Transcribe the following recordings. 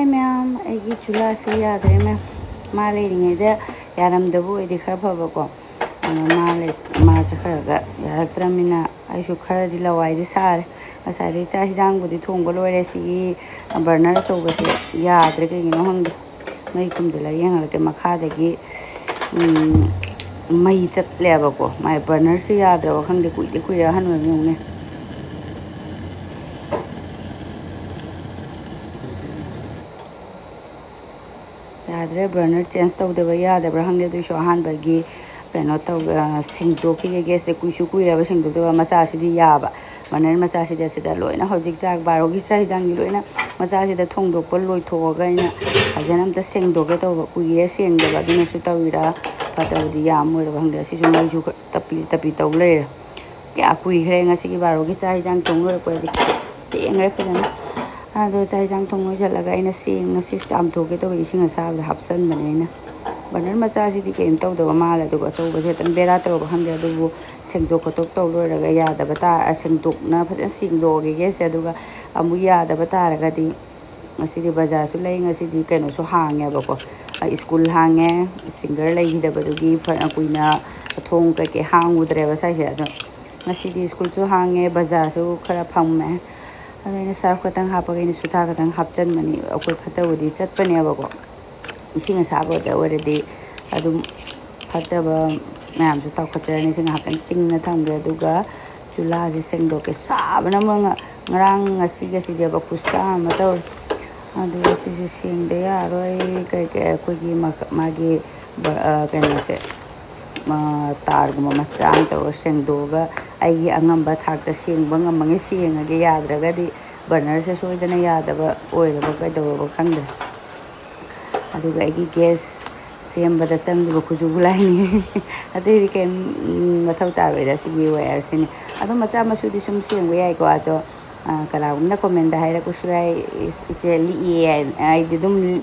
Hi ma'am, I chula se yadre ma'am. Ma leiringayda yaramdabu idi khara phaba ma kharaga yarakramina aishu khara di lawaidi sare asari cha hijang budi thongba loire si burner chowbase yadre kegino hangde mai kumjala yengalake makhadagi mai chatleba ko mai burner se yadra khangde kuira hanwa ne yadre burner change tawdeba yadabra hangde du sho hanbagi keno taw singdoki ge se kuishu kuiraba singdokdeba macha sidi yaba burner macha sidi sida loina hojik chak barogi chai jangi loina macha sida thongdokpa loithoga ina hajan amta singdoge tawba kuire singdeba aduna su tawira patawdi yamura hangde sisu mai su tapi tawle kya kuire ngasi gi barogi chai jang thonglo ko di tengre phana ado chai jang thonglo jalaga ina sing nasi samthoge to ising asabda hapsan bane burner macha sidi keim tawdaba mala duga chawba se tan bera tawba hangde adubu singdok khotok tawloraga yadaba ta singdokna phajan singdoge ge se aduga amu yadaba taragadi ngasidi bazar su lei ngasidi keno su hange bako school hange singer lei hidabadugi kuina thong ke hangudre ba sai se ado ngasidi school su hange bazar su khara phamme adena sarf katang hapaga ina sutha katang hapchan mani akoi phatawudi chatpane bako ising asaba da already adum phataba mayam su tawkacharani sing hakan tingna thamge aduga chula se sengdoke sabana manga ngarang ngasi deba kusa mataw aduga sisi singde yaroi kai kogi magi kano se targuma machang taw sengdoga aigi angamba thakta singba ngamangi singage yadragadi burner se soidana yadaba oiraba kaidaba khangde aduga aigi gas sembada changba khuju gulaini adiri ke mathau tarweda sigi wire sini adu macha masudi sum singwe ai ko ato kala comment haira ko suai icheli ai dum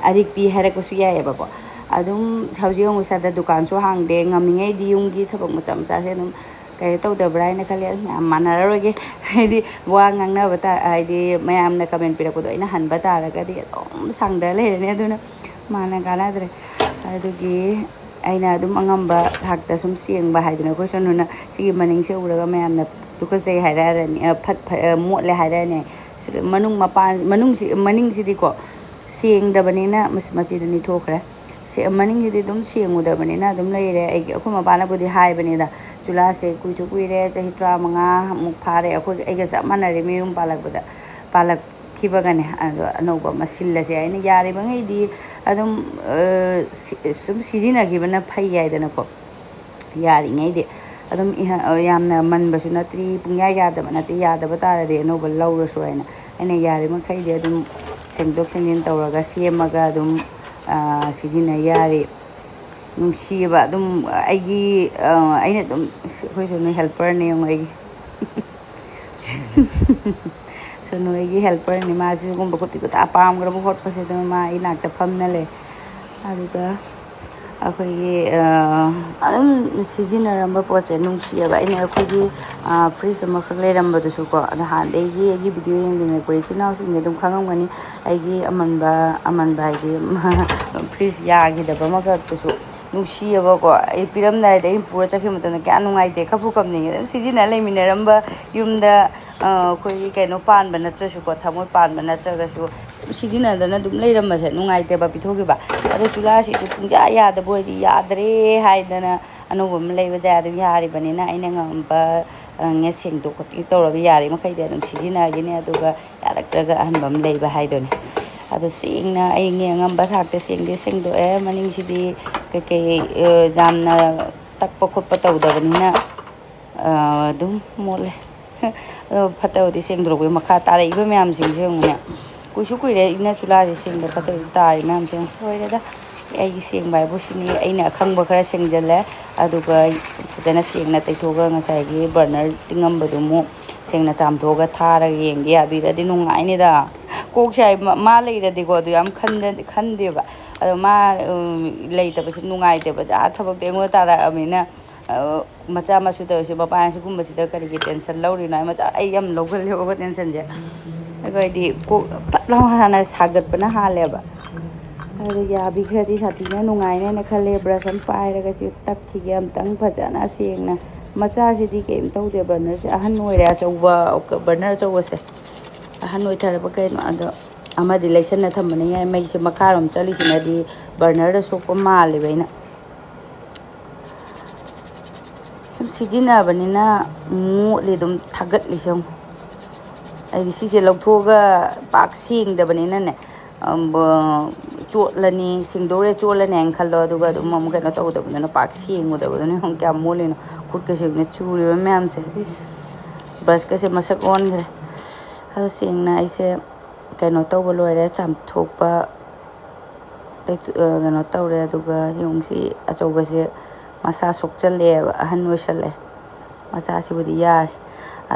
arik pi haira ko suai ba ko adum saujiyong usada dukan so hangde ngamingai di yunggi thabak macha se dum kai taw da braina khali manararoge haidi wa ngangna bata haidi mayamna comment pira ko do ina hanba taraga di sangda lerene aduna mana kana dre adugi aina adum angamba hakta sum siengba haiduna ko sonuna sigi maning se uraga mayamna tuka sei hairani motle hairani manung mapan maning sidi ko siengda banina machi ni thokra se maning di dum sienguda banina dum leire ai akuma bana budi hai banida chula se kuichu kuire chahi 35 muk phare akoi aiga samanare meyum palak khibagane ado anoba masilla se aina yari bangai di adum sum sijina gibana phai yaidana ko yari ngai di adum yamna manbasu natri pungya yadaba nati yadaba tarade anoba lawrasu aina yari makhai di adum sengdok sengin tawraga semaga adum sijina yari nungsiba adum aigi aina dum hoisono helper ne aigi sono aigi helper ni ma su gumba koti ko ta pam gra hot pase dum ma ina ta phamna le aduga akhoi adum sijina ramba poche nungsiba ina akhoi freeze ma khagle ramba du su ko ada han de gi video yeng ne ko china su ne dum khangam gani aigi amanba aigi freeze ya gi da ba ma ga tu su nungsiba ko ai piram dai de pura chakhi mata kya nungai de khapu kam ne sijina le minaramba yumda koi keno pan bana chasu ko thamoi pan bana chaga su sijina dana dum leiramba se nungai te ba pithogi ba ado chula si pungya ya da boy di yadre haidana anubam leiba da adu yari banina aina ngamba nge sengdo ko ti tawra yari makai de dum sijina gine aduga yaraktaga anbam leiba haidone ado singna ai nge ngamba thakte sengdo maning sidi ke jamna takpa khotpa tawda banina dum mole phatawdi sengdro ko makha tare iba myam sing sengna kuishu kuire ina chula ji sengda phatawdi tare myam sing hoireda ai seng bai bo sini aina khangba khara sengjale aduga jana sengna taithoga ngasai gi burner tingamba dumu sengna chamthoga thara yengge abiradi nungai ni da kok sai ma leiradi ko adu yam khande ba ado ma leita bas nungai de ba thabak de ngo tara amina macha masu da se ba pa su gum bas da kari tension lauri na macha ai yam logal le ko tension je ꯑꯩꯈꯣꯏꯗꯤ ꯀꯣꯛ ꯐꯠ ꯂꯥꯎ ꯍꯥꯟꯅ ꯁꯥꯒꯠꯄꯅ ꯍꯥꯜꯂꯦꯕ ꯑꯗꯨ ꯌꯥꯕꯤꯈ꯭ꯔꯗꯤ ꯁꯥꯊꯤꯅ ꯅꯨꯡꯉꯥꯏꯅꯦꯅ ꯈꯜꯂꯦ brush ꯑꯃ ꯄꯥꯏꯔꯒ ꯁꯤ ꯇꯛꯈꯤꯒꯦ ꯑꯝꯇꯪ ꯐꯖꯅ ꯁꯦꯡꯅ ꯃꯆꯥꯁꯤꯗꯤ ꯀꯩꯝ ꯇꯧꯗꯦ ꯕꯔꯅꯔꯁꯦ ꯑꯍꯟ ꯑꯣꯏꯔꯦ ꯑꯆꯧꯕ ꯕꯔꯅꯔ ꯑꯆꯧꯕꯁꯦ ꯑꯍꯟ ꯑꯣꯏꯊꯔꯕ ꯀꯩꯅꯣ ꯑꯗꯣ ꯑꯃꯗꯤ ꯂꯩꯁꯟꯅ ꯊꯝꯕꯅ ꯌꯥꯏ ꯃꯩꯁꯦ ꯃꯈꯥꯔꯣꯝ ꯆꯠꯂꯤꯁꯤꯅꯗꯤ ꯕꯔꯅꯔꯗ ꯁꯣꯛꯄ ꯃꯥꯜꯂꯦꯕ ꯑꯩꯅ ꯁꯨꯝ ꯁꯤꯖꯤꯟꯅꯕꯅꯤꯅ ꯃꯣꯠꯂꯤ ꯑꯗꯨꯝ ꯊꯥꯒꯠꯂꯤꯁꯦ ꯑꯃꯨꯛ ꯑꯩꯗꯤ ꯁꯤꯁꯦ ꯂꯧꯊꯣꯛꯑꯒ ꯄꯥꯛ ꯁꯦꯡꯗꯕꯅꯤꯅꯅꯦ ꯆꯣꯠꯂꯅꯤ ꯁꯦꯡꯗꯣꯛꯎꯔꯦ ꯆꯣꯠꯂꯅꯤ ꯍꯥꯏꯅ ꯈꯜꯂꯣ ꯑꯗꯨꯒ ꯑꯗꯨꯝ ꯑꯃꯨꯛ ꯀꯩꯅꯣ ꯇꯧꯒꯗꯕꯗꯨꯅ ꯄꯥꯛ ꯁꯦꯡꯉꯨꯗꯕꯗꯨꯅ ꯍꯨꯛ ꯀꯌꯥꯝ ꯃꯣꯠꯂꯤꯅꯣ ꯈꯨꯠꯀꯁꯦ ꯆꯨꯔꯤꯕ ꯃꯌꯥꯝꯁꯦ ꯕ꯭ꯔꯁꯀꯁꯦ ꯃꯁꯛ ꯑꯣꯟꯈ꯭ꯔꯦ ꯑꯗꯨ ꯁꯦꯡꯅ ꯑꯩꯁꯦ ꯀꯩꯅꯣ ꯇꯧꯕ ꯂꯣꯏꯔꯦ ꯆꯥꯝꯊꯣꯛꯄ ꯀꯩꯅꯣ ꯇꯧꯔꯦ ꯑꯗꯨꯒ ꯌꯦꯡꯉꯨꯁꯤ ꯑꯆꯧꯕꯁꯦ ꯃꯁꯥ ꯁꯣꯛꯆꯜꯂꯛꯑꯦꯕ ꯑꯍꯟ ꯑꯣꯏꯁꯜꯂꯛꯑꯦ ꯃꯆꯥꯁꯤꯕꯨꯗꯤ ꯌꯥꯔꯦ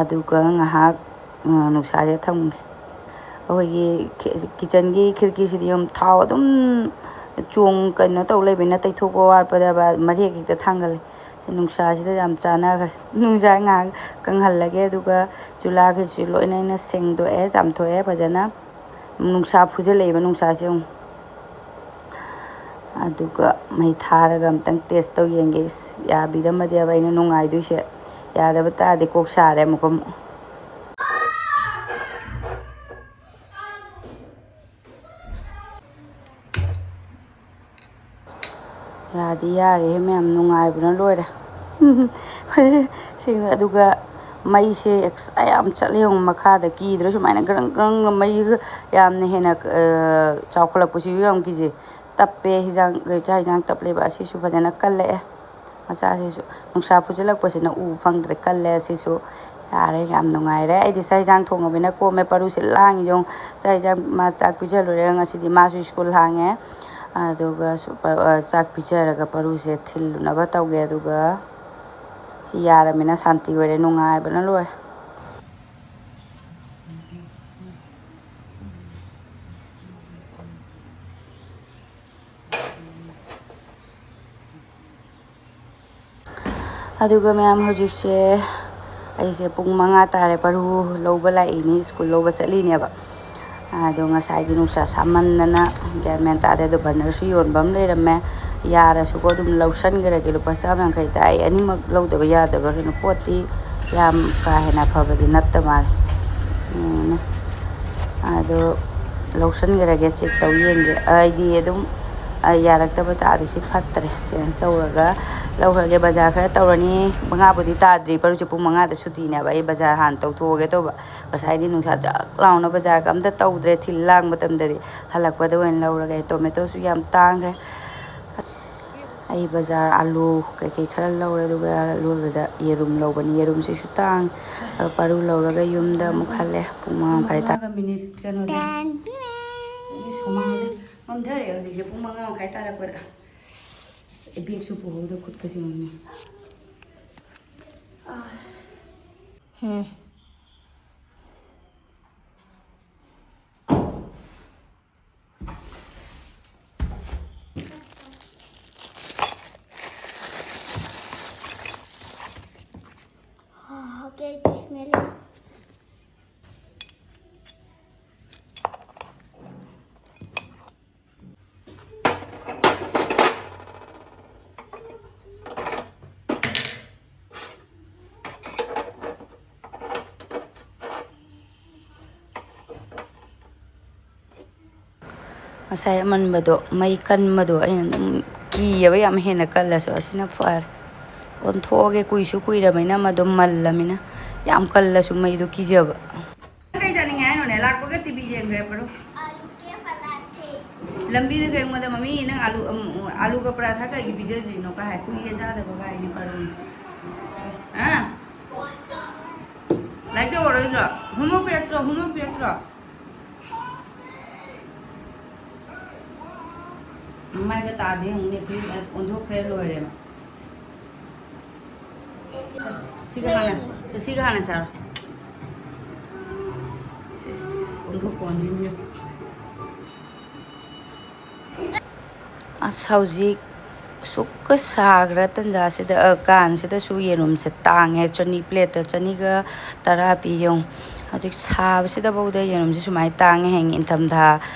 ꯑꯗꯨꯒ ꯉꯥꯏꯍꯥꯛ ꯅꯨꯡꯁꯥꯁꯦ ꯊꯝꯒꯦ ꯑꯩꯈꯣꯏꯒꯤ ꯀꯤꯠꯆꯟꯒꯤ ꯈꯤꯔꯀꯤꯁꯤꯗꯤ ꯌꯥꯝ ꯊꯥꯎ ꯑꯗꯨꯝ ꯀꯩꯅꯣ ꯇꯧ ꯂꯩꯕꯅꯤꯅ ꯇꯩꯊꯣꯛꯄ ꯋꯥꯠꯄꯗ ꯃꯔꯦꯛ ꯍꯦꯛꯇ ꯊꯥꯡꯒꯜꯂꯦ ꯅꯨꯡꯁꯥꯁꯤꯗ ꯌꯥꯝ ꯆꯥꯟꯅꯈ꯭ꯔꯦ ꯅꯨꯡꯁꯥ ꯉꯥꯏꯍꯥꯛ ꯀꯪꯍꯜꯂꯒꯦ ꯑꯗꯨꯒ ꯆꯨꯂꯥꯈꯩꯁꯨ ꯂꯣꯏꯅ ꯑꯩꯅ ꯁꯦꯡꯗꯣꯛꯑꯦ ꯆꯥꯝꯊꯣꯛꯑꯦ ꯐꯖꯅ ꯅꯨꯡꯁꯥ ꯐꯨꯖꯤꯜꯂꯛꯏꯕ ꯅꯨꯡꯁꯥꯁꯦ ꯑꯃꯨꯛ ꯑꯗꯨꯒ ꯃꯩ ꯊꯥꯔꯒ ꯑꯝꯇꯪ ꯇꯦꯁ ꯇꯧ ꯌꯦꯡꯒꯦ ꯌꯥꯕꯤꯔꯝꯃꯗꯤꯕ ꯑꯩꯅ ꯅꯨꯡꯉꯥꯏꯗꯣꯏꯁꯦ ꯌꯥꯗꯕ ꯇꯥꯔꯗꯤ ꯀꯣꯛ ꯁꯥꯔꯦ ꯑꯃꯨꯛ ꯌꯥꯗꯤ ꯌꯥꯔꯦꯍꯦ ꯃꯌꯥꯝ ꯅꯨꯡꯉꯥꯏꯕꯅ ꯂꯣꯏꯔꯦ ꯁꯦꯡꯅ ꯑꯗꯨꯒ ꯃꯩꯁꯦ ꯑꯦꯛꯁꯇ꯭ꯔꯥ ꯌꯥꯝ ꯆꯠꯂꯦ ꯌꯦꯡꯉꯨ ꯃꯈꯥꯗ ꯀꯤꯗ꯭ꯔꯥ ꯁꯨꯃꯥꯏꯅ ꯒ꯭ꯔꯪ ꯒ꯭ꯔꯪ ꯃꯩꯒ ꯌꯥꯝꯅ ꯍꯦꯟꯅ ꯆꯥꯎꯈꯠꯂꯛꯄꯁꯤꯁꯨ ꯌꯥꯝ ꯀꯤꯖꯩ ꯇꯞꯄꯦ ꯆꯥꯛ ꯍꯤꯟꯖꯥꯡ ꯇꯞꯂꯦꯕ ꯑꯁꯤꯁꯨ ꯐꯖꯅ ꯀꯜꯂꯛꯑꯦ ꯃꯆꯥꯁꯤꯁꯨ ꯅꯨꯡꯁꯥ ꯐꯨꯖꯤꯜꯂꯛꯄꯁꯤꯅ ꯎꯕ ꯐꯪꯗ꯭ꯔꯦ ꯀꯜꯂꯦ ꯑꯁꯤꯁꯨ ꯌꯥꯔꯦ ꯌꯥꯝ ꯅꯨꯡꯉꯥꯏꯔꯦ ꯑꯩꯗꯤ ꯆꯥꯛ ꯍꯤꯟꯖꯥꯡ ꯊꯣꯡꯉꯕꯅꯤꯅ ꯀꯣꯝꯃꯦ ꯄꯔꯨꯁꯦ ꯂꯥꯡꯉꯤ ꯌꯦꯡꯉꯨ ꯆꯥꯛ ꯍꯤꯟꯖꯥꯡ ꯃꯥ ꯆꯥꯛ ꯄꯤꯖꯂꯨꯔꯦ ꯉꯁꯤꯗꯤ ꯃꯥꯁꯨ ꯁ꯭ꯀꯨꯜ ꯍꯥꯡꯉꯦ ꯑꯗꯨꯒ ꯆꯥꯛ ꯄꯤꯖꯔꯒ ꯄꯔꯨꯁꯦ ꯊꯤꯜꯂꯨꯅꯕ ꯇꯧꯒꯦ ꯑꯗꯨꯒ ꯁꯤ ꯌꯥꯔꯃꯤꯅ ꯁꯥꯟꯇꯤ ꯑꯣꯏꯔꯦ ꯅꯨꯡꯉꯥꯏꯕꯅ ꯂꯣꯏꯔꯦ ꯑꯗꯨꯒ ꯃꯌꯥꯝ ꯍꯧꯖꯤꯛꯁꯦ ꯑꯩꯁꯦ ꯄꯨꯡ 5 ꯇꯥꯔꯦ ꯄꯔꯨ ꯂꯧꯕ ꯂꯥꯛꯏꯅꯤ ꯁ꯭ꯀꯨꯜ ꯂꯧꯕ ꯆꯠꯂꯤꯅꯦꯕ ꯑꯗꯣ ꯉꯁꯥꯏꯗꯤ ꯅꯨꯡꯁꯥ ꯁꯥꯃꯟꯗꯅ ꯒ꯭ꯌꯥꯟ ꯃꯦꯟ ꯇꯥꯗꯦ ꯑꯗꯣ ꯕꯔꯅꯔꯁꯨ ꯌꯣꯟꯕ ꯑꯃ ꯂꯩꯔꯝꯃꯦ ꯌꯥꯔꯁꯨꯀꯣ ꯑꯗꯨꯝ ꯂꯧꯁꯟꯈ꯭ꯔꯒꯦ ꯂꯨꯄꯥ 150 ꯑꯩ ꯑꯅꯤꯃꯛ ꯂꯧꯗꯕ ꯌꯥꯗꯕ꯭ꯔꯥ ꯀꯩꯅꯣ ꯄꯣꯠꯇꯤ ꯌꯥꯝ ꯀꯥ ꯍꯦꯟꯅ ꯐꯕꯗꯤ ꯅꯠꯇ ꯃꯥꯜꯂꯦ ꯑꯗꯣ ꯂꯧꯁꯟꯈ꯭ꯔꯒꯦ ꯆꯦꯛ ꯇꯧ ꯌꯦꯡꯒꯦ ꯑꯩꯗꯤ ꯑꯗꯨꯝ ꯌꯥꯔꯛꯇꯕ ꯇꯥꯔꯗꯤ ꯁꯤ ꯐꯠꯇ꯭ꯔꯦ ꯆꯦꯟꯖ ꯇꯧꯔꯒ ꯂꯧꯈ꯭ꯔꯒꯦ ꯕꯖꯥꯔ ꯈꯔ ꯇꯧꯔꯅꯤ 5ꯕꯨꯗꯤ ꯇꯥꯗ꯭ꯔꯤ ꯄꯔꯨꯁꯦ ꯄꯨꯡ 5ꯗ ꯁꯨꯇꯤꯅꯦꯕ ꯑꯩ ꯕꯖꯥꯔ ꯍꯥꯟꯅ ꯇꯧꯊꯣꯛꯑꯒꯦ ꯇꯧꯕ ꯉꯁꯥꯏꯗꯤ ꯅꯨꯡꯁꯥ ꯆꯥꯛ ꯂꯥꯎꯅ ꯕꯖꯥꯔꯒ ꯑꯝꯇ ꯇꯧꯗ꯭ꯔꯦ ꯊꯤꯜ ꯂꯥꯡꯕ ꯃꯇꯝꯗꯗꯤ ꯍꯜꯂꯛꯄꯗ ꯑꯣꯏꯅ ꯂꯧꯔꯒꯦ ꯇꯣꯃꯦꯇꯣꯁꯨ ꯌꯥꯝ ꯇꯥꯡꯈ꯭ꯔꯦ ꯑꯩ ꯕꯖꯥꯔ ꯑꯥꯂꯨ ꯀꯩꯀꯩ ꯈꯔ ꯂꯧꯔꯦ ꯑꯗꯨꯒ ꯂꯣꯏꯕꯗ ꯌꯦꯔꯨꯝ ꯂꯧꯕꯅꯤ ꯌꯦꯔꯨꯝꯁꯤꯁꯨ ꯇꯥꯡ ꯄꯔꯨ ꯂꯧꯔꯒ ꯌꯨꯝꯗ ꯑꯃꯨꯛ ꯍꯜꯂꯦ ꯄꯨꯡ 5:30 ꯃꯤꯅꯤꯠ ꯀꯩꯅꯣꯗ ꯁꯨꯃꯥꯡꯗ ꯃꯝꯊꯔꯛꯑꯦ ꯍꯧꯖꯤꯛꯁꯦ ꯄꯨꯡ 5:30 ꯇꯥꯔꯛꯄꯗ ꯕꯦꯒꯁꯨ ꯄꯨꯍꯧꯗ ꯈꯨꯠꯀꯁꯤ ꯃꯝꯃꯤ Okay, it is smelling. ꯉꯁꯥꯏ ꯑꯃꯟꯕꯗꯣ ꯃꯩ ꯀꯟꯕꯗꯣ ꯑꯩꯅ ꯑꯗꯨꯝ ꯀꯤꯌꯦꯕ ꯌꯥꯝ ꯍꯦꯟꯅ ꯀꯜꯂꯁꯨ ꯑꯁꯤꯅ ꯐꯔꯦ ꯑꯣꯟꯊꯣꯛꯑꯒꯦ ꯀꯨꯏꯁꯨ ꯀꯨꯏꯔꯕꯅꯤꯅ ꯃꯗꯨꯝ ꯃꯜꯂꯃꯤꯅ ꯌꯥꯝ ꯀꯜꯂꯁꯨ ꯃꯩꯗꯣ ꯀꯤꯖꯕ ꯀꯩ ꯆꯥꯅꯤꯡꯉꯦ ꯍꯥꯏꯅꯣꯅꯦ ꯂꯥꯛꯄꯒ ꯇꯤꯚꯤ ꯌꯦꯡꯈ꯭ꯔꯦ ꯄꯔꯣ आलू के पराठे ꯂꯝꯕꯤꯗ ꯀꯩꯒꯨꯝꯕꯗ ꯃꯃꯤ ꯅꯪ ꯑꯥꯂꯨꯒ ꯄꯔꯥꯊꯥ ꯀꯩꯒꯤ ꯄꯤꯖꯗ꯭ꯔꯤꯅꯣ ꯀꯥꯏ ꯍꯥꯏ ꯀꯨꯏꯔꯦ ꯆꯥꯗꯕ ꯀꯥꯏꯅꯤ ꯄꯔꯣ ꯂꯥꯏꯔꯤꯛ ꯇꯧꯔꯔꯣꯏꯗ꯭ꯔꯣ ꯍꯣꯝꯋꯥꯔꯛ ꯄꯤꯔꯛꯇ꯭ꯔꯣ ꯃꯥꯏꯒ ꯇꯥꯗꯦ ꯌꯦꯡꯉꯨꯅꯦ ꯑꯣꯟꯊꯣꯛꯈ꯭ꯔꯦ ꯂꯣꯏꯔꯦꯕ ꯁꯤꯒ ꯍꯥꯟꯅ ꯆꯥꯔꯣ ꯑꯣꯟꯊꯣꯛꯄ ꯑꯣꯟꯁꯤꯟꯒꯦ ꯑꯁ ꯍꯧꯖꯤꯛ ꯁꯨꯛꯀ ꯁꯥꯈ꯭ꯔ ꯇꯟꯖꯥꯁꯤꯗ ꯀꯥꯟꯁꯤꯗꯁꯨ ꯌꯦꯔꯨꯝꯁꯦ ꯇꯥꯡꯉꯦ ꯄ꯭ꯂꯦꯠꯇ 110 ꯄꯤ ꯌꯦꯡꯉꯨ ꯍꯧꯖꯤꯛ ꯁꯥꯕꯁꯤꯗꯐꯥꯎꯗ ꯌꯦꯔꯨꯝꯁꯤ ꯁꯨꯃꯥꯏꯅ ꯇꯥꯡꯉꯦ ꯍꯌꯦꯡ ꯏꯪꯊꯝꯊꯥ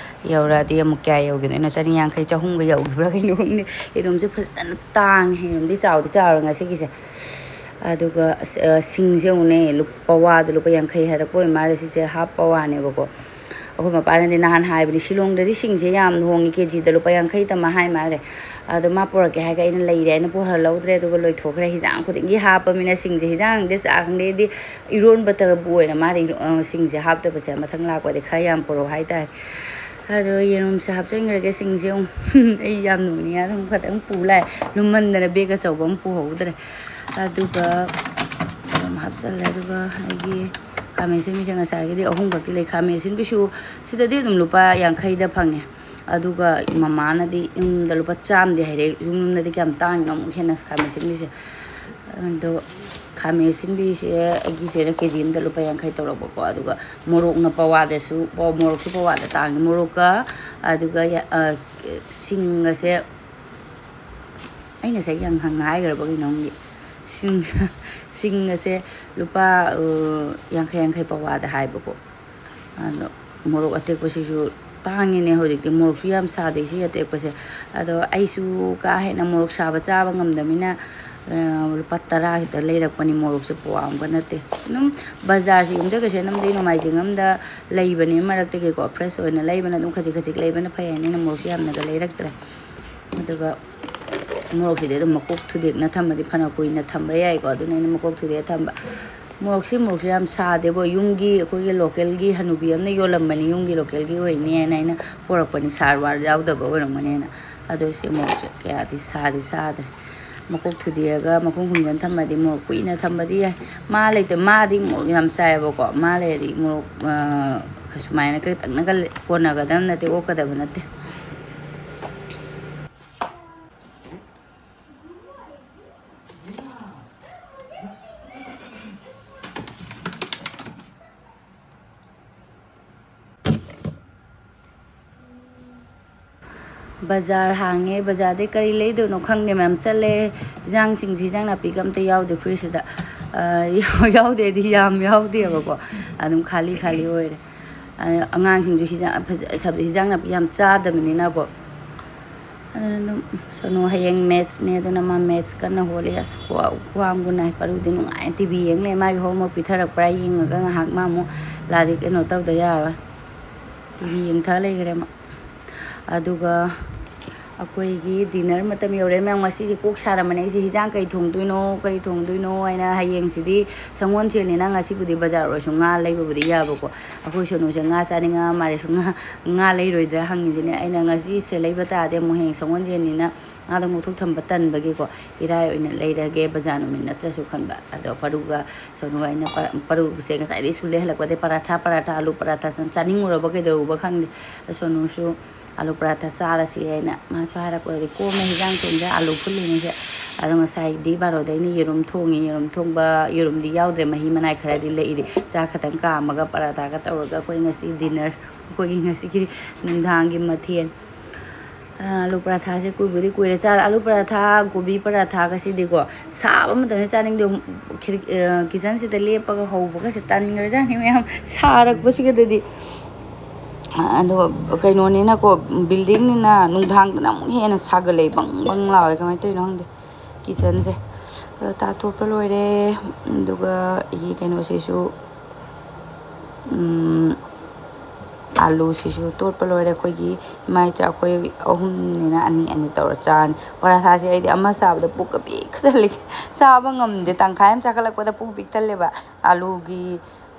ꯌꯧꯔꯛꯑꯗꯤ ꯑꯃꯨꯛ ꯀꯌꯥ ꯌꯧꯈꯤꯗꯣꯏꯅꯣ 150 200ꯒ ꯌꯧꯈꯤꯕ꯭ꯔꯥ ꯀꯩꯅꯣ ꯈꯪꯗꯦ ꯌꯦꯔꯨꯝꯁꯦ ꯐꯖꯅ ꯇꯥꯡꯉꯦ ꯌꯦꯔꯨꯝꯗꯤ ꯆꯥꯎꯗꯤ ꯆꯥꯎꯔꯦ ꯉꯁꯤꯒꯤꯁꯦ ꯑꯗꯨꯒ ꯁꯤꯡꯁꯦ ꯑꯃꯨꯛꯅꯦ ꯄꯋꯥꯗ ꯂꯨꯄꯥ 50 ꯍꯥꯏꯔꯛꯄ ꯑꯣꯏ ꯃꯥꯜꯂꯦ ꯁꯤꯁꯦ ꯍꯥꯞ ꯄꯋꯥꯅꯦꯕꯀꯣ ꯑꯩꯈꯣꯏ ꯃꯄꯥꯅꯗꯤ ꯅꯍꯥꯟ ꯍꯥꯏꯕꯅꯤ ꯁꯤꯂꯣꯡꯗꯗꯤ ꯁꯤꯡꯁꯦ ꯌꯥꯝ ꯍꯣꯡꯉꯤ ꯀꯦꯖꯤꯗ ꯂꯨꯄꯥ 50 ꯇꯃ ꯍꯥꯏ ꯃꯥꯜꯂꯦ ꯑꯗꯣ ꯃꯥ ꯄꯨꯔꯛꯀꯦ ꯍꯥꯏꯔꯒ ꯑꯩꯅ ꯂꯩꯔꯦ ꯑꯩꯅ ꯄꯨꯔꯛꯍꯜꯍꯧꯗ꯭ꯔꯦ ꯑꯗꯨꯒ ꯂꯣꯏꯊꯣꯛꯈ꯭ꯔꯦ ꯍꯤꯟꯖꯥꯡ ꯈꯨꯗꯤꯡꯒꯤ ꯍꯥꯞꯄꯃꯤꯅ ꯁꯤꯡꯁꯦ ꯍꯤꯟꯖꯥꯡꯗꯤ ꯆꯥ ꯈꯪꯗꯦꯗꯤ ꯏꯔꯣꯟꯕꯇꯕꯨ ꯑꯣꯏꯅ ꯃꯥꯅ ꯁꯤꯡꯁꯦ ꯍꯥꯞꯇꯕꯁꯦ ꯃꯊꯪ ꯂꯥꯛꯄꯗꯤ ꯈꯔ ꯌꯥꯝ ꯄꯨꯔꯛꯑꯣ ꯍꯥꯏꯇꯥꯔꯦ ꯑꯗꯣ ꯌꯦꯔꯨꯝꯁꯦ ꯍꯥꯞꯆꯤꯟꯈ꯭ꯔꯒꯦ ꯁꯤꯡꯁꯦ ꯑꯃꯨꯛ ꯑꯩ ꯌꯥꯝ ꯅꯣꯛꯅꯤꯡꯉꯦ ꯑꯗꯨꯝ ꯈꯇꯪ ꯄꯨ ꯂꯥꯛꯑꯦ ꯂꯨꯝꯃꯟꯗꯅ ꯕꯦꯒ ꯑꯆꯧꯕ ꯑꯃ ꯄꯨꯍꯧꯗ꯭ꯔꯦ ꯑꯗꯨꯒ ꯑꯗꯨꯝ ꯍꯥꯞꯆꯜꯂꯦ ꯑꯗꯨꯒ ꯑꯩꯒꯤ ꯈꯥꯃꯦꯟ ꯑꯁꯤꯟꯕꯤꯁꯦ ꯉꯁꯥꯏꯒꯤꯗꯤ 3 ꯈꯛꯇꯤ ꯂꯩ ꯈꯥꯃꯦꯟ ꯑꯁꯤꯟꯕꯤꯁꯨ ꯁꯤꯗꯗꯤ ꯑꯗꯨꯝ ꯂꯨꯄꯥ 50ꯗ ꯐꯪꯉꯦ ꯑꯗꯨꯒ ꯃꯃꯥꯅꯗꯤ ꯌꯨꯝꯗ ꯂꯨꯄꯥ 100ꯗꯤ ꯍꯥꯏꯔꯛꯑꯦ ꯌꯨꯝꯗꯗꯤ ꯀꯌꯥꯝ ꯇꯥꯡꯉꯤꯅꯣ ꯑꯃꯨꯛ ꯍꯦꯟꯅ ꯈꯥꯃꯦꯟ ꯑꯁꯤꯟꯕꯤꯁꯦ ꯑꯗꯣ ꯈꯥꯃꯦꯟ ꯑꯁꯤꯟꯕꯤꯁꯦ ꯑꯩꯒꯤꯁꯦ ꯀꯦꯖꯤ ꯑꯃꯗ ꯂꯨꯄꯥ 50 ꯇꯧꯔꯛꯄꯀꯣ ꯑꯗꯨꯒ ꯃꯣꯔꯣꯛꯅ ꯄꯋꯥꯗꯁꯨ ꯃꯣꯔꯣꯛꯁꯨ ꯄꯋꯥꯗ ꯇꯥꯡꯉꯦ ꯃꯣꯔꯣꯛꯀ ꯑꯗꯨꯒ ꯁꯤꯡꯒꯁꯦ ꯑꯩ ꯉꯁꯥꯏ ꯍꯥꯏꯈ꯭ꯔꯕ ꯀꯩꯅꯣꯝꯒꯤ ꯁꯤꯡ ꯑꯁꯦ ꯂꯨꯄꯥ 50 ꯄꯋꯥꯗ ꯍꯥꯏꯕꯀꯣ ꯑꯗꯣ ꯃꯣꯔꯣꯛ ꯑꯇꯦꯛꯄꯁꯤꯁꯨ ꯇꯥꯡꯉꯤꯅꯦ ꯍꯧꯖꯤꯛꯇꯤ ꯃꯣꯔꯣꯛꯁꯨ ꯌꯥꯝ ꯁꯥꯗꯦ ꯁꯤ ꯑꯇꯦꯛꯄꯁꯦ ꯑꯗꯣ ꯑꯩꯁꯨ ꯀꯥ ꯍꯦꯟꯅ ꯃꯣꯔꯣꯛ ꯁꯥꯕ ꯆꯥꯕ ꯉꯝꯗꯕꯅꯤ나 ꯂꯨꯄꯥ 10 ꯈꯤꯇ ꯂꯩꯔꯛꯄꯅꯤ ꯃꯣꯔꯣꯛꯁꯦ ꯄꯋꯥ ꯑꯃꯒ ꯅꯠꯇꯦ ꯑꯗꯨꯝ ꯕꯖꯥꯔꯁꯤ ꯌꯨꯝꯖꯀꯩꯁꯦ ꯅꯝꯗꯤ ꯅꯣꯡꯃꯥꯏꯖꯤꯡ ꯑꯃꯗ ꯂꯩꯕꯅꯤ ꯃꯔꯛꯇꯒꯤꯀꯣ ꯐ꯭ꯔꯦꯁ ꯑꯣꯏꯅ ꯂꯩꯕꯅ ꯑꯗꯨꯝ ꯈꯖꯤꯛ ꯈꯖꯤꯛ ꯂꯩꯕꯅ ꯐꯩ ꯍꯥꯏꯅꯤꯅ ꯃꯣꯔꯣꯛꯁꯦ ꯌꯥꯝꯅꯒ ꯂꯩꯔꯛꯇ꯭ꯔꯦ ꯑꯗꯨꯒ ꯃꯣꯔꯣꯛꯁꯤꯗꯤ ꯑꯗꯨꯝ ꯃꯀꯣꯛ ꯊꯨꯗꯦꯛꯅ ꯊꯝꯃꯗꯤ ꯐꯅ ꯀꯨꯏꯅ ꯊꯝꯕ ꯌꯥꯏꯀꯣ ꯑꯗꯨꯅ ꯑꯩꯅ ꯃꯀꯣꯛ ꯊꯨꯗꯦꯛ ꯊꯝꯕ ꯃꯣꯔꯣꯛꯁꯦ ꯌꯥꯝ ꯁꯥꯗꯦꯕꯣ ꯌꯨꯝꯒꯤ ꯑꯩꯈꯣꯏꯒꯤ ꯂꯣꯀꯦꯜꯒꯤ ꯍꯅꯨꯕꯤ ꯑꯃꯅ ꯌꯣꯜꯂꯝꯕꯅꯤ ꯌꯨꯝꯒꯤ ꯂꯣꯀꯦꯜꯒꯤ ꯑꯣꯏꯅꯦꯅ ꯑꯩꯅ ꯄꯣꯔꯛꯄꯅꯤ ꯁꯥꯔ ꯋꯥꯔ ꯌꯥꯎꯗꯕ ꯑꯣꯏꯔꯝꯒꯅꯦꯅ ꯑꯗꯣ ꯁꯤ ꯃꯣꯔꯣꯛꯁꯦ ꯀꯌꯥꯗꯤ ꯁꯥꯗ꯭ꯔꯦ ꯃꯀꯣꯛ ꯊꯨꯗꯦꯛꯑꯒ ꯃꯈꯨꯝ ꯈꯨꯝꯖꯤꯟ ꯊꯝꯃꯗꯤ ꯃꯣꯔꯣꯛ ꯀꯨꯏꯅ ꯊꯝꯕꯗꯤ ꯌꯥꯏ ꯃꯥ ꯂꯩꯇꯦ ꯃꯥꯗꯤ ꯃꯣꯔꯣꯛ ꯌꯥꯝ ꯆꯥꯏꯌꯦꯕꯀꯣ ꯃꯥ ꯂꯩꯔꯗꯤ ꯃꯣꯔꯣꯛ ꯁꯨꯃꯥꯏꯅ ꯈꯤꯇꯪꯅꯒ ꯀꯣꯟꯅꯒꯗꯕ ꯅꯠꯇꯦ ꯑꯣꯛꯀꯗꯕ ꯅꯠꯇꯦ ꯕꯖꯥꯔ ꯍꯥꯡꯉꯦ ꯕꯖꯥꯔꯗꯩ ꯀꯔꯤ ꯂꯩꯗꯣꯏꯅꯣ ꯈꯪꯗꯦ ꯃꯌꯥꯝ ꯆꯠꯂꯦ ꯍꯤꯟꯖꯥꯡꯁꯤꯡꯁꯤ ꯍꯤꯟꯖꯥꯡ ꯅꯥꯄꯤꯒ ꯑꯝꯇ ꯌꯥꯎꯗꯦ ꯐ꯭ꯔꯤꯖꯁꯤꯗ ꯌꯥꯎꯗꯦꯗꯤ ꯌꯥꯝ ꯌꯥꯎꯗꯦꯕꯀꯣ ꯑꯗꯨꯝ ꯈꯥꯂꯤ ꯑꯣꯏꯔꯦ ꯑꯉꯥꯡꯁꯤꯡꯁꯨ ꯍꯤꯟꯖꯥꯡ ꯅꯥꯄꯤ ꯌꯥꯝ ꯆꯥꯗꯕꯅꯤꯅꯀꯣ ꯑꯗꯨꯅ ꯑꯗꯨꯝ ꯁꯣꯅꯣ ꯍꯌꯦꯡ ꯃꯦꯠꯁꯅꯦ ꯑꯗꯨꯅ ꯃꯥ ꯃꯦꯠꯁ ꯀꯟꯅ ꯍꯣꯠꯂꯤ ꯑꯁ ꯈ꯭ꯋꯥꯡꯕꯨ ꯅꯥꯏ ꯄꯔꯨꯗꯤ ꯅꯨꯡꯉꯥꯏꯅ ꯇꯤꯚꯤ ꯌꯦꯡ ꯂꯩ ꯃꯥꯒꯤ ꯍꯣꯝꯋꯥꯔꯛ ꯄꯤꯊꯔꯛꯄ꯭ꯔꯥ ꯌꯦꯡꯉꯒ ꯉꯥꯏꯍꯥꯛ ꯃꯥ ꯑꯃꯨꯛ ꯂꯥꯏꯔꯤꯛ ꯀꯩꯅꯣ ꯇꯧꯗ ꯌꯥꯔꯣꯏ ꯇꯤꯚꯤ ꯌꯦꯡꯊ ꯂꯩꯈ꯭ꯔꯦ ꯃꯥ ꯑꯗꯨꯒ ꯑꯩꯈꯣꯏꯒꯤ ꯗꯤꯅꯔ ꯃꯇꯝ ꯌꯧꯔꯛꯑꯦ ꯃꯌꯥꯝ ꯉꯁꯤꯁꯦ ꯀꯣꯛ ꯁꯥꯔꯝꯕꯅꯦ ꯑꯩꯁꯦ ꯍꯤꯟꯖꯥꯡ ꯀꯔꯤ ꯊꯣꯡꯗꯣꯏꯅꯣ ꯍꯥꯏꯅ ꯍꯌꯦꯡꯁꯤꯗꯤ ꯁꯪꯒꯣꯜꯁꯦꯟꯅꯤꯅ ꯉꯁꯤꯕꯨꯗꯤ ꯕꯖꯥꯔ ꯑꯣꯏꯔꯁꯨ ꯉꯥ ꯂꯩꯕꯕꯨꯗꯤ ꯌꯥꯕꯀꯣ ꯑꯩꯈꯣꯏ ꯁꯣꯅꯨꯁꯦ ꯉꯥ ꯆꯥꯅꯤꯡꯉ ꯃꯥꯜꯂꯦꯁꯨ ꯉꯥ ꯂꯩꯔꯣꯏꯗ꯭ꯔꯥ ꯍꯪꯉꯤꯁꯤꯅꯦ ꯑꯩꯅ ꯉꯁꯤꯁꯦ ꯂꯩꯕ ꯇꯥꯔꯗꯤ ꯑꯃꯨꯛ ꯍꯌꯦꯡ ꯁꯪꯒꯣꯜꯁꯦꯟꯅꯤꯅ ꯉꯥꯗꯣ ꯉꯧꯊꯣꯛ ꯊꯝꯕ ꯇꯟꯕꯒꯤꯀꯣ ꯏꯔꯥꯏ ꯑꯣꯏꯅ ꯂꯩꯔꯒꯦ ꯕꯖꯥꯔ ꯅꯨꯃꯤꯠ ꯅꯠꯇ꯭ꯔꯁꯨ ꯈꯟꯕ ꯑꯗꯣ ꯄꯔꯨꯒ ꯁꯣꯅꯨꯒ ꯑꯩꯅ ꯄꯔꯨꯁꯦ ꯉꯁꯥꯏꯗꯩ ꯁ꯭ꯀꯨꯜꯗꯩ ꯍꯜꯂꯛꯄꯗꯩ ꯄꯔꯥꯊꯥ ꯑꯂꯨ ꯄꯔꯥꯊꯥ ꯆꯥꯅꯤꯡꯉꯨꯔꯕ ꯀꯩꯗꯧꯔꯨꯕ ꯈꯪꯗꯦ ꯁꯣꯅꯨꯁꯨ ꯑꯂꯨ ꯄꯔꯥꯊꯥ ꯆꯥꯔꯁꯤ ꯍꯥꯏꯅ ꯃꯥꯁꯨ ꯍꯥꯏꯔꯛꯄꯗꯗꯤ ꯀꯣꯝꯃꯦ ꯍꯤꯟꯖꯥꯡ ꯊꯣꯡꯁꯦ ꯑꯂꯨ ꯐꯨꯜꯂꯤꯅꯤꯁꯦ ꯑꯗꯣ ꯉꯁꯥꯏꯗꯤ ꯕꯥꯔꯣꯗ ꯑꯩꯅ ꯌꯦꯔꯨꯝ ꯊꯣꯡꯉꯤ ꯌꯦꯔꯨꯝ ꯊꯣꯡꯕ ꯌꯦꯔꯨꯝꯗꯤ ꯌꯥꯎꯗ꯭ꯔꯦ ꯃꯍꯤ ꯃꯅꯥꯏ ꯈꯔꯗꯤ ꯂꯩꯔꯤ ꯆꯥꯛ ꯈꯛꯇꯪ ꯀꯥꯝꯃꯒ ꯄꯔꯥꯊꯥꯒ ꯇꯧꯔꯒ ꯑꯩꯈꯣꯏ ꯉꯁꯤ ꯗꯤꯅꯔ ꯑꯩꯈꯣꯏꯒꯤ ꯉꯁꯤꯒꯤ ꯅꯨꯡꯗꯥꯡꯒꯤ ꯃꯊꯦꯜ ꯑꯂꯨ ꯄꯔꯥꯊꯥꯁꯦ ꯀꯨꯏꯕꯨꯗꯤ ꯀꯨꯏꯔꯦ ꯑꯂꯨ ꯄꯔꯥꯊꯥ ꯀꯣꯕꯤ ꯄꯔꯥꯊꯥꯒꯁꯤꯗꯤꯀꯣ ꯁꯥꯕ ꯃꯇꯝꯗ ꯆꯥꯅꯤꯡꯗꯦ ꯀꯤꯆꯟꯁꯤꯗ ꯂꯦꯞꯄꯒ ꯍꯧꯕꯒꯁꯦ ꯇꯟꯈ꯭ꯔꯖꯥꯠꯅꯤ ꯃꯌꯥꯝ ꯁꯥꯔꯛꯄꯁꯤꯒꯗꯗꯤ ꯑꯗꯨꯒ ꯀꯩꯅꯣꯅꯤꯅꯀꯣ ꯕꯤꯜꯗꯤꯡꯅꯤꯅ ꯅꯨꯡꯗꯥꯡꯗꯅ ꯑꯃꯨꯛ ꯍꯦꯟꯅ ꯁꯥꯒꯠꯂꯛꯏ ꯕꯪ ꯂꯥꯎꯋꯦ ꯀꯃꯥꯏꯅ ꯇꯧꯔꯤꯅꯣ ꯈꯪꯗꯦ ꯀꯤꯆꯟꯁꯦ ꯇꯥꯊꯣꯛꯄ ꯂꯣꯏꯔꯦ ꯑꯗꯨꯒ ꯑꯩꯒꯤ ꯀꯩꯅꯣꯁꯤꯁꯨ ꯑꯂꯨꯁꯤꯁꯨ ꯇꯣꯠꯄ ꯂꯣꯏꯔꯦ ꯑꯩꯈꯣꯏꯒꯤ ꯏꯃꯥ ꯏꯆꯥ ꯑꯩꯈꯣꯏ ꯑꯍꯨꯝꯅꯤꯅ ꯑꯅꯤ ꯇꯧꯔ ꯆꯥꯔꯅꯤ ꯄꯔꯥꯊꯥꯁꯦ ꯑꯩꯗꯤ ꯑꯃ ꯆꯥꯕꯗ ꯄꯨꯛꯀ ꯄꯤꯛ ꯊꯜꯂꯤ ꯆꯥꯕ ꯉꯝꯗꯦ ꯇꯪꯈꯥꯏ ꯑꯃ ꯆꯥꯈꯠꯂꯛꯄꯗ ꯄꯨꯛ ꯄꯤꯛ ꯊꯜꯂꯦꯕ ꯑꯂꯨꯒꯤ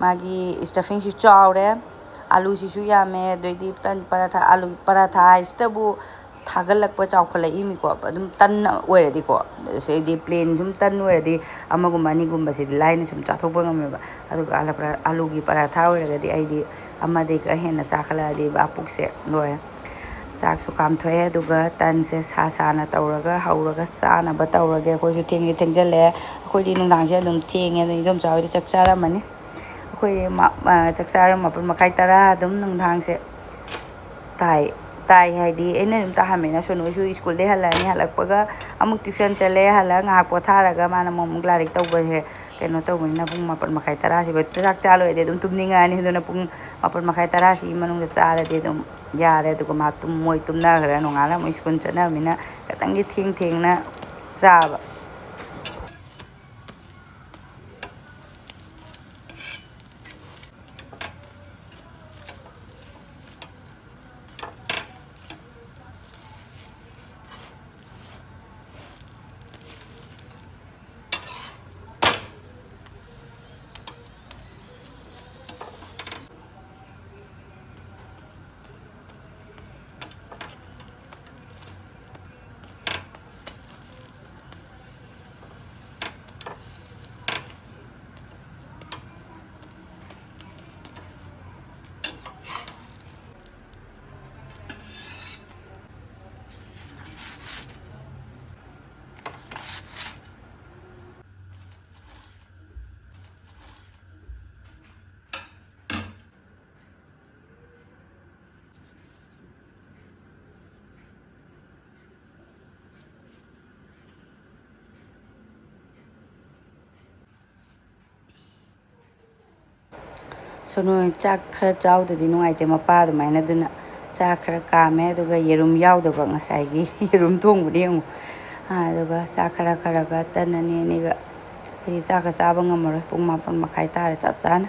ꯃꯥꯒꯤ ꯏꯁꯇꯐꯤꯡꯁꯤ ꯆꯥꯎꯔꯦ ꯑꯂꯨꯁꯤꯁꯨ ꯌꯥꯝꯃꯦ ꯑꯗꯩꯗꯤ ꯑꯂꯨ ꯄꯔꯥꯊꯥ ꯍꯥꯏꯁꯤꯇꯕꯨ ꯊꯥꯒꯠꯂꯛꯄ ꯆꯥꯎꯈꯠꯂꯛꯏꯅꯤꯀꯣ ꯑꯗꯨꯝ ꯇꯟ ꯑꯣꯏꯔꯗꯤꯀꯣ ꯁꯤꯗꯤ ꯄ꯭ꯂꯦꯟ ꯁꯨꯝ ꯇꯟ ꯑꯣꯏꯔꯗꯤ ꯑꯃꯒꯨꯝꯕ ꯑꯅꯤꯒꯨꯝꯕꯁꯤꯗꯤ ꯂꯥꯏꯅ ꯁꯨꯝ ꯆꯥꯊꯣꯛꯄ ꯉꯝꯃꯦꯕ ꯑꯗꯨꯒ ꯑꯂꯨꯒꯤ ꯄꯔꯥꯊꯥ ꯑꯣꯏꯔꯒꯗꯤ ꯑꯩꯗꯤ ꯑꯃꯗꯒꯤ ꯍꯦꯟꯅ ꯆꯥꯈꯠꯂꯛꯑꯗꯤ ꯄꯨꯛꯁꯦ ꯂꯣꯏꯔꯦ ꯆꯥꯛꯁꯨ ꯀꯥꯝꯊꯣꯛꯑꯦ ꯑꯗꯨꯒ ꯇꯟꯁꯦ ꯁꯥꯅ ꯇꯧꯔꯒ ꯍꯧꯔꯒ ꯆꯥꯅꯕ ꯇꯧꯔꯒꯦ ꯑꯩꯈꯣꯏꯁꯨ ꯊꯦꯡꯖꯜꯂꯛꯑꯦ ꯑꯩꯈꯣꯏꯗꯤ ꯅꯨꯡꯗꯥꯡꯁꯦ ꯑꯗꯨꯝ ꯊꯦꯡꯉꯦ ꯑꯗꯨ ꯏꯗꯣꯝꯆꯥ ꯍꯣꯏꯗꯤ ꯆꯥꯛ ꯆꯥꯔꯝꯃꯅꯤ ꯑꯩꯈꯣꯏ ꯆꯥꯛꯆꯥꯔ 9:30 ꯑꯗꯨꯝ ꯅꯨꯡꯗꯥꯡꯁꯦ ꯇꯥꯏ ꯍꯥꯏꯗꯤ ꯑꯩꯅ ꯑꯗꯨꯝ ꯇꯥꯍꯟꯃꯤꯅ ꯁꯣꯅꯨꯁꯨ ꯁ꯭ꯀꯨꯜꯗꯩ ꯍꯜꯂꯛꯑꯅꯤ ꯍꯜꯂꯛꯄꯒ ꯑꯃꯨꯛ ꯇ꯭ꯌꯨꯁꯟ ꯆꯠꯂꯦ ꯍꯜꯂꯒ ꯉꯥꯏꯍꯥꯛ ꯄꯣꯊꯥꯔꯒ ꯃꯥꯅ ꯑꯃꯨꯛ ꯂꯥꯏꯔꯤꯛ ꯇꯧꯕꯁꯦ ꯀꯩꯅꯣ ꯇꯧꯕꯅꯤꯅ ꯄꯨꯡ 8:30 10 ꯆꯥꯛ ꯆꯥ ꯂꯣꯏꯔꯗꯤ ꯑꯗꯨꯝ ꯇꯨꯝꯅꯤꯡꯉꯛꯑꯅꯤ ꯑꯗꯨꯅ ꯄꯨꯡ 8:30 10 ꯃꯅꯨꯡꯗ ꯆꯥꯔꯗꯤ ꯑꯗꯨꯝ ꯌꯥꯔꯦ ꯑꯗꯨꯒ ꯃꯣꯏ ꯇꯨꯝꯅꯈ꯭ꯔꯦ ꯅꯣꯡꯉꯥꯜꯂꯒ ꯃꯣꯏ ꯁ꯭ꯀꯨꯜ ꯆꯠꯅꯕꯅꯤꯅ ꯈꯤꯇꯪꯗꯤ ꯊꯦꯡꯅ ꯆꯥꯕ ꯁꯣꯅꯣ ꯆꯥꯛ ꯈꯔ ꯆꯥꯎꯗꯗꯤ ꯅꯨꯡꯉꯥꯏꯇꯦ ꯃꯄꯥ ꯑꯗꯨꯃꯥꯏꯅ ꯑꯗꯨꯅ ꯆꯥꯛ ꯈꯔ ꯀꯥꯝꯃꯦ ꯑꯗꯨꯒ ꯌꯦꯔꯨꯝ ꯌꯥꯎꯗꯕ ꯉꯁꯥꯏꯒꯤ ꯌꯦꯔꯨꯝ ꯊꯣꯡꯕꯗꯤ ꯌꯦꯡꯉꯨ ꯑꯗꯨꯒ ꯆꯥꯛ ꯈꯔꯒ ꯇꯟ ꯑꯅꯤꯒ ꯑꯩꯗꯤ ꯆꯥꯛꯀ ꯆꯥꯕ ꯉꯝꯃꯔꯣꯏ ꯄꯨꯡ 8:30 ꯇꯥꯔꯦ ꯆꯞ ꯆꯥꯅ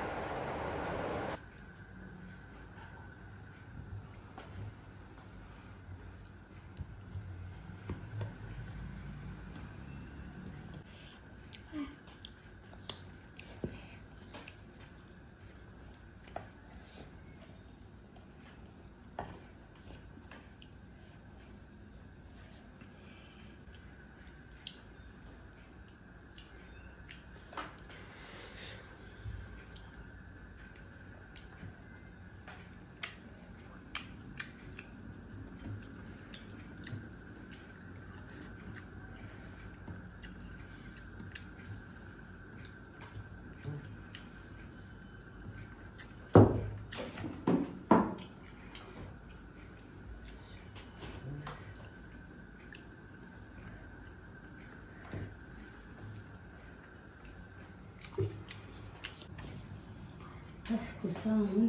ꯑꯁ ꯈꯨꯠꯁꯥꯡꯅꯤ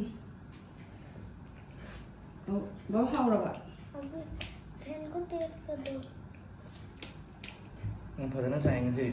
ꯕꯥꯎ ꯍꯥꯎꯔꯕ ꯐꯦꯟꯒ ꯇꯦꯛꯄꯗꯣ ꯐꯖꯅ ꯁꯥꯏ ꯉꯁꯤ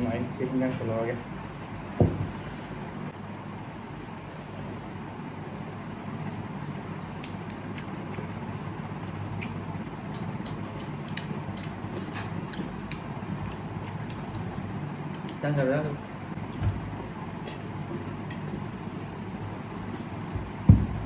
Này, cái nhân của nó kìa. Đang rồi đó.